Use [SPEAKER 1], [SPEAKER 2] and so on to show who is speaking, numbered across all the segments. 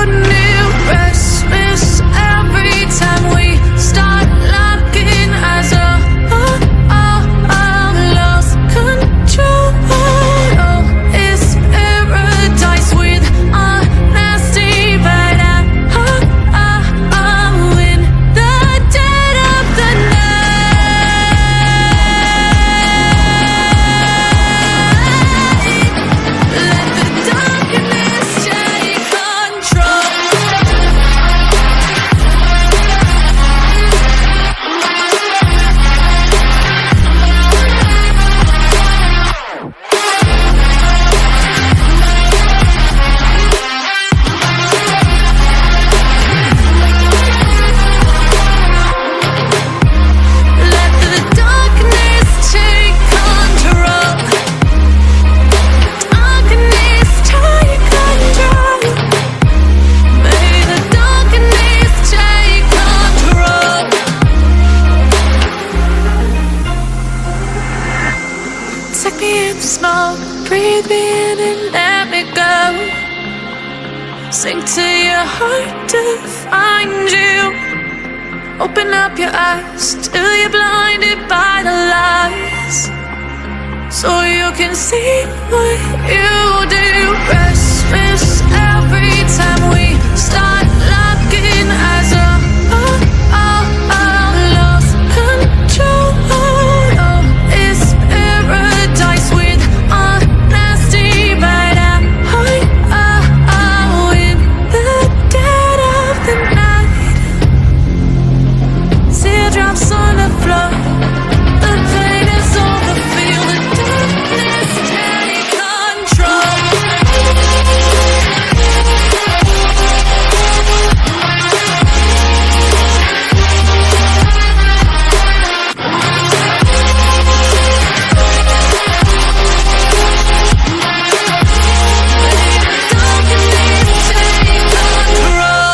[SPEAKER 1] knew. Restless every time we start locking eyes. Lost control. Oh, it's paradise with honesty, but I'm in the dead of the night. Let the darkness take control. Let the darkness take control. Darkness take control. May the darkness take control. Take me in the smoke, breathe me in and let me go. Sink to your heart to find you. Open up your eyes till you're blinded by the lies, so you can see what you do. Restless every time we start locking eyes. Lost control. Oh, it's paradise with honesty, but I'm in the dead of the night. Teardrops on the floor. The pain is over. Feel the darkness take control. Darkness take control.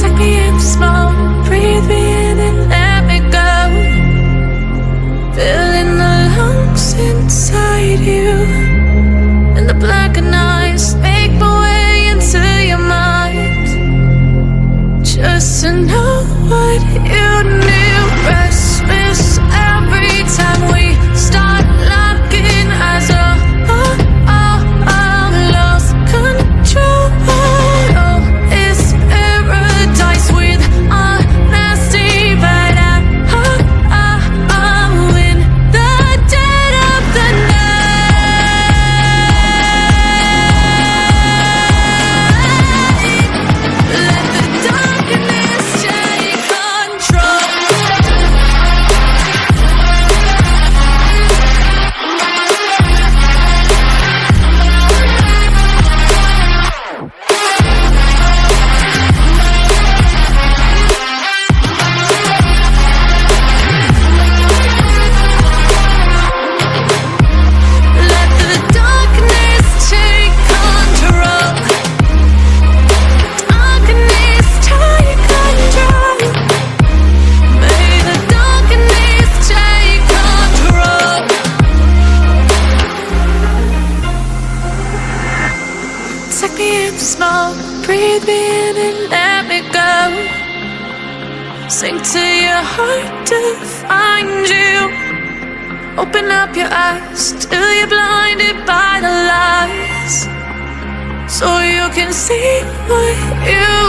[SPEAKER 1] Take me in the smoke, breathe me in and let me go. Filling the lungs inside you, and the blackened eyes make my way into your mind, just to know what you knew. Restless every time we start locking eyes. Lost control. Oh, it's paradise with honesty, but I'm in the dead of the night. Let the darkness take control. Let the darkness take control. Darkness take control. May the darkness take control. Take me in the smoke, breathe me in and let me go. Sink to your heart to find you. Open up your eyes till you're blinded by the lies, so you can see what you